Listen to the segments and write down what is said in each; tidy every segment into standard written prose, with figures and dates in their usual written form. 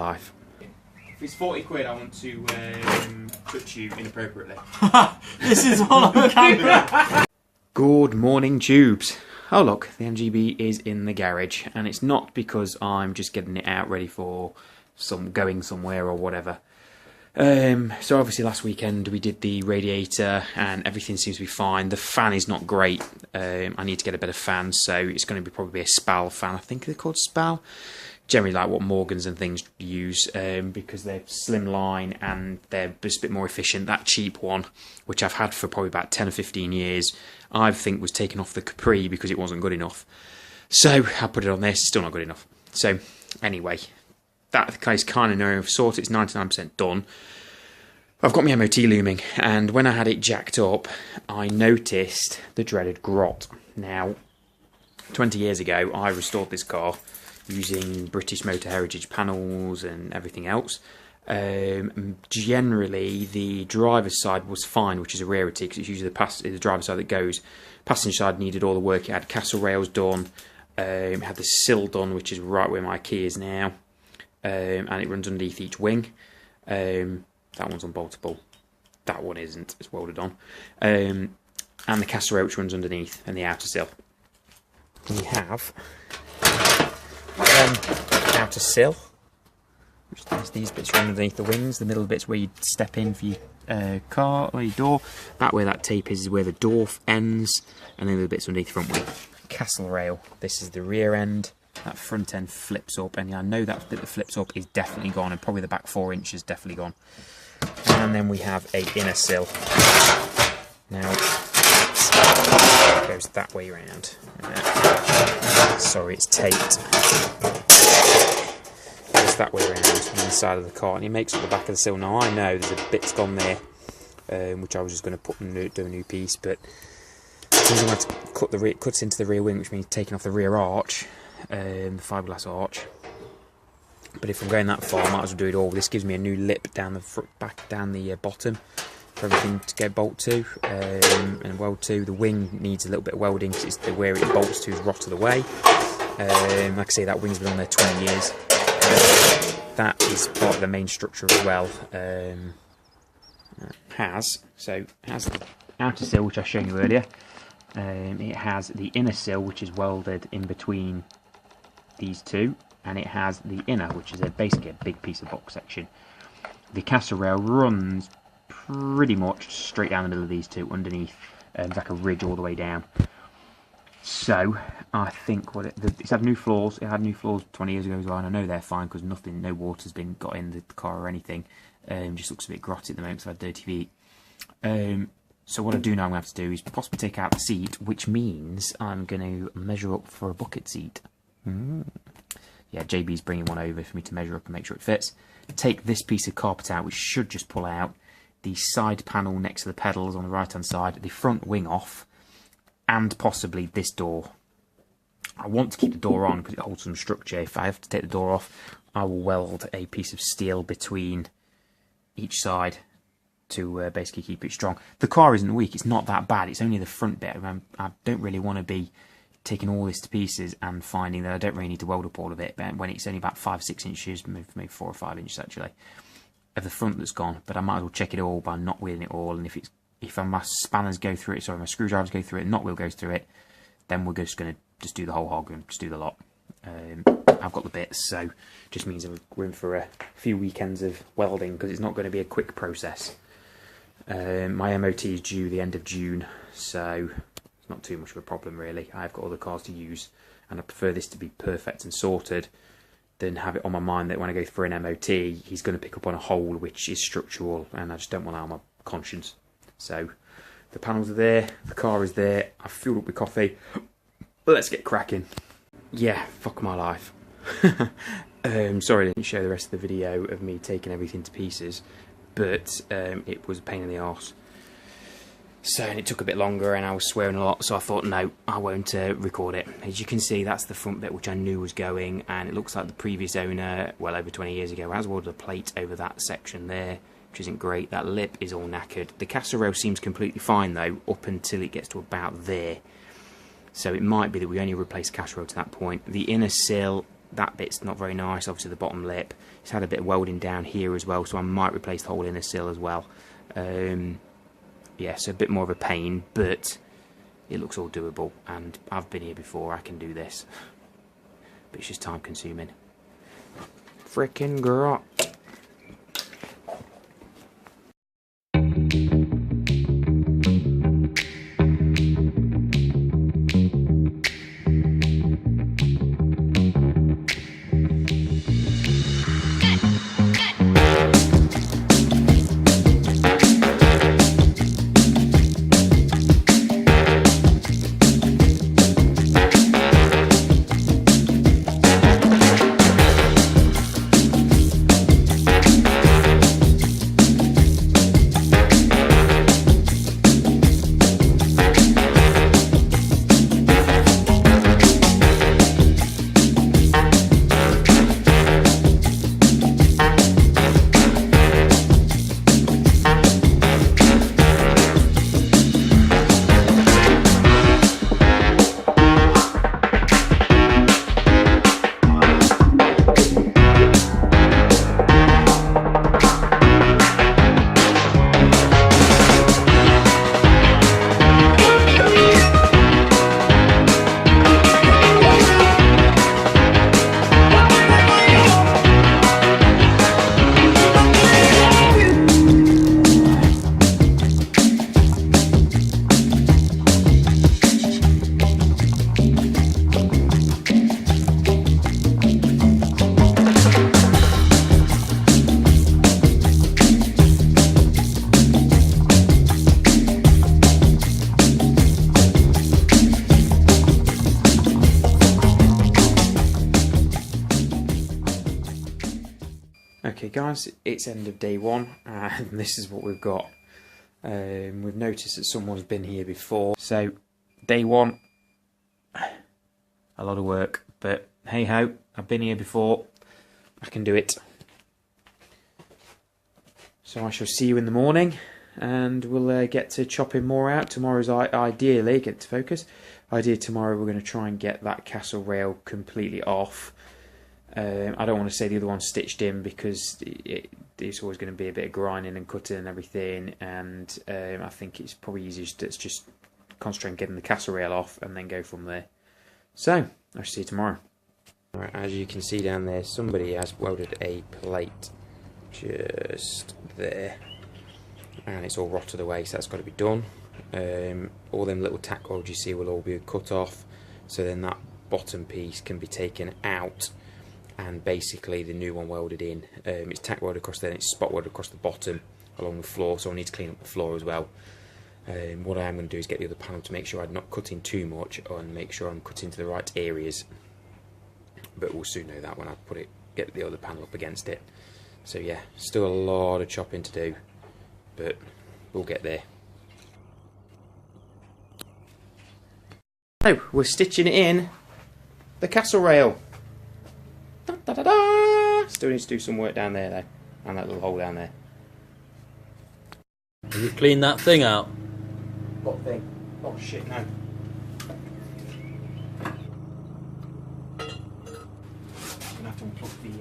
life. If it's 40 quid, I want to touch you inappropriately. This is all on camera. Good morning, tubes. Oh look, the MGB is in the garage, and it's not because I'm just getting it out ready for going somewhere or whatever. So obviously last weekend we did the radiator and everything seems to be fine. The fan is not great. I need to get a better fan, so it's going to be probably a Spal fan. I think they're called Spal. Generally like what Morgans and things use, because they're slimline and they're just a bit more efficient. That cheap one, which I've had for probably about 10 or 15 years, I think was taken off the Capri because it wasn't good enough. So I put it on this, still not good enough. So anyway, that case kind of now sorted. It's 99% done. I've got my MOT looming, and when I had it jacked up, I noticed the dreaded grot. Now, 20 years ago, I restored this car using British Motor Heritage panels and everything else. Generally, the driver's side was fine, which is a rarity because it's usually the driver's side that goes. Passenger side needed all the work. It had castle rails done, it had the sill done, which is right where my key is now. And it runs underneath each wing. That one's unboltable. That one isn't. It's welded on. And the castle rail which runs underneath, and the outer sill. We have outer sill, which there's these bits run underneath the wings. The middle bits where you step in for your car or your door. That where that tape is where the door ends, and then the bits underneath the front wing. Castle rail. This is the rear end. That front end flips up, and I know that bit that flips up is definitely gone, and probably the back 4 inches definitely gone. And then we have a inner sill. Now it goes that way around. Sorry, it's taped. It goes that way around on the side of the car, and it makes up the back of the sill. Now I know there's a bit's gone there, which I was just going to put and do a new piece, but I'm going to cut cuts into the rear wing, which means taking off the rear arch. The fiberglass arch, but if I'm going that far, I might as well do it all. This gives me a new lip down the back, down the bottom for everything to go bolt to and weld to. The wing needs a little bit of welding because it's where it bolts to is rotted away. Like I say, that wing's been on there 20 years. That is part of the main structure as well. It has the outer sill, which I showed you earlier. It has the inner sill, which is welded in between these two, and it has the inner, which is basically a big piece of box section. The castle rail runs pretty much straight down the middle of these two, underneath, like a ridge all the way down. So I think it's had new floors. It had new floors 20 years ago as well, and I know they're fine because no water's been got in the car or anything. Just looks a bit grotty at the moment because I've had dirty feet. So what I do now I'm going to have to do is possibly take out the seat, which means I'm going to measure up for a bucket seat. Yeah, JB's bringing one over for me to measure up and make sure it fits. Take this piece of carpet out, which should just pull out. The side panel next to the pedals on the right hand side, the front wing off, and possibly this door. I want to keep the door on because it holds some structure. If I have to take the door off, I will weld a piece of steel between each side to basically keep it strong. The car isn't weak, it's not that bad, it's only the front bit. I don't really want to be taking all this to pieces and finding that I don't really need to weld up all of it, but when it's only about 5-6 inches, maybe 4 or 5 inches actually, of the front that's gone. But I might as well check it all by not wheeling it all, and if my spanners go through it, sorry, my screwdrivers go through it, and not wheel goes through it, then we're just going to do the whole hog and just do the lot. I've got the bits, so just means we're in for a few weekends of welding because it's not going to be a quick process. My MOT is due the end of June, so it's not too much of a problem really. I've got other cars to use, and I prefer this to be perfect and sorted than have it on my mind that when I go for an MOT, he's going to pick up on a hole which is structural, and I just don't want that on my conscience. So the panels are there, the car is there, I've filled up with coffee. Let's get cracking. Yeah, fuck my life. Sorry I didn't show the rest of the video of me taking everything to pieces, but it was a pain in the arse. So, and it took a bit longer and I was swearing a lot, so I thought, no, I won't record it. As you can see, that's the front bit which I knew was going, and it looks like the previous owner, well over 20 years ago, has ordered a plate over that section there, which isn't great. That lip is all knackered. The castle rail seems completely fine though, up until it gets to about there. So it might be that we only replace castle rail to that point. The inner sill, that bit's not very nice, obviously the bottom lip. It's had a bit of welding down here as well, so I might replace the whole inner sill as well. Yeah, so a bit more of a pain, but it looks all doable, and I've been here before, I can do this. But it's just time consuming. Frickin' grot. Okay guys, it's end of day one, and this is what we've got. We've noticed that someone's been here before. So, day one, a lot of work, but hey ho, I've been here before, I can do it. So I shall see you in the morning, and we'll get to chopping more out. Tomorrow's ideally, get to focus. Ideally tomorrow we're going to try and get that castle rail completely off. I don't want to say the other one's stitched in, because it's always going to be a bit of grinding and cutting and everything, and I think it's probably easiest to just concentrate on getting the castle rail off and then go from there. So, I'll see you tomorrow. Alright, as you can see down there, somebody has welded a plate just there, and it's all rotted away, so that's got to be done. All them little tack welds you see will all be cut off, so then that bottom piece can be taken out and basically the new one welded in. It's tack welded across there, and it's spot welded across the bottom along the floor, so I need to clean up the floor as well. What I am going to do is get the other panel to make sure I'm not cutting too much and make sure I'm cutting to the right areas, but we'll soon know that when I get the other panel up against it. So yeah, still a lot of chopping to do, but we'll get there. So we're stitching in the castle rail. Da, da, da, da. Still needs to do some work down there though, and that little hole down there. Have you cleaned that thing out? What thing? Oh shit, no. I'm gonna have to unplug the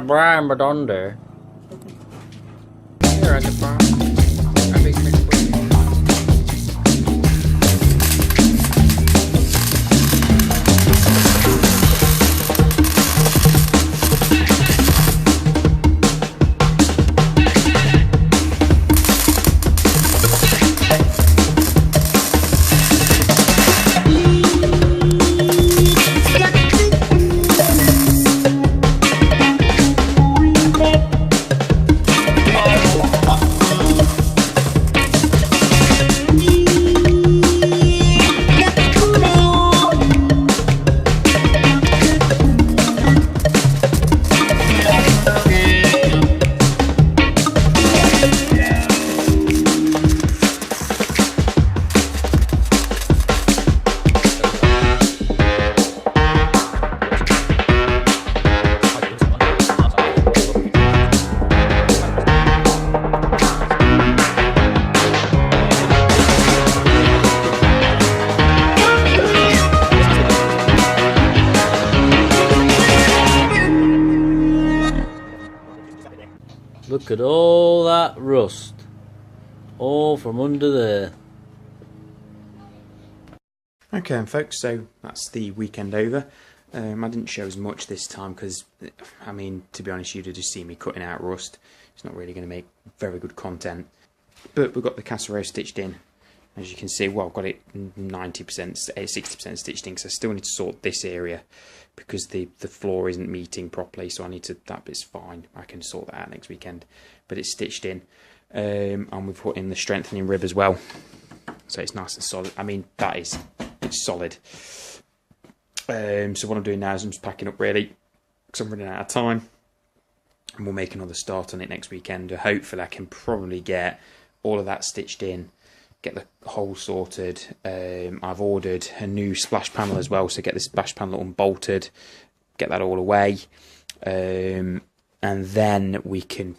Brian Madonda. Here at the farm. I think Look at all that rust. All from under there. Okay then folks, so that's the weekend over. I didn't show as much this time because, I mean, to be honest, you'd have just seen me cutting out rust. It's not really going to make very good content. But we've got the Casserole stitched in. As you can see, well, I've got it 90%, 60% stitched in because I still need to sort this area because the floor isn't meeting properly, so I need to, that bit's fine. I can sort that out next weekend. But it's stitched in. And we've put in the strengthening rib as well. So it's nice and solid. I mean, it's solid. So what I'm doing now is I'm just packing up really because I'm running out of time. And we'll make another start on it next weekend. Hopefully I can probably get all of that stitched in, get the hole sorted. I've ordered a new splash panel as well, so get this splash panel unbolted, get that all away. And then we can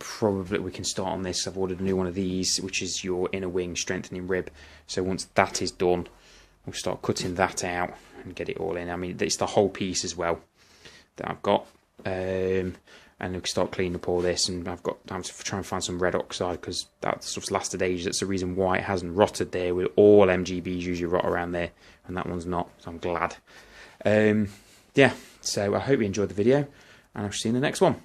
start on this. I've ordered a new one of these, which is your inner wing strengthening rib. So once that is done, we'll start cutting that out and get it all in. I mean, it's the whole piece as well that I've got. And we can start cleaning up all this, and I've got time to try and find some red oxide because that stuff's lasted ages. That's the reason why it hasn't rotted there. With all MGBs usually rot around there, and that one's not, so I'm glad. Yeah, so I hope you enjoyed the video, and I'll see you in the next one.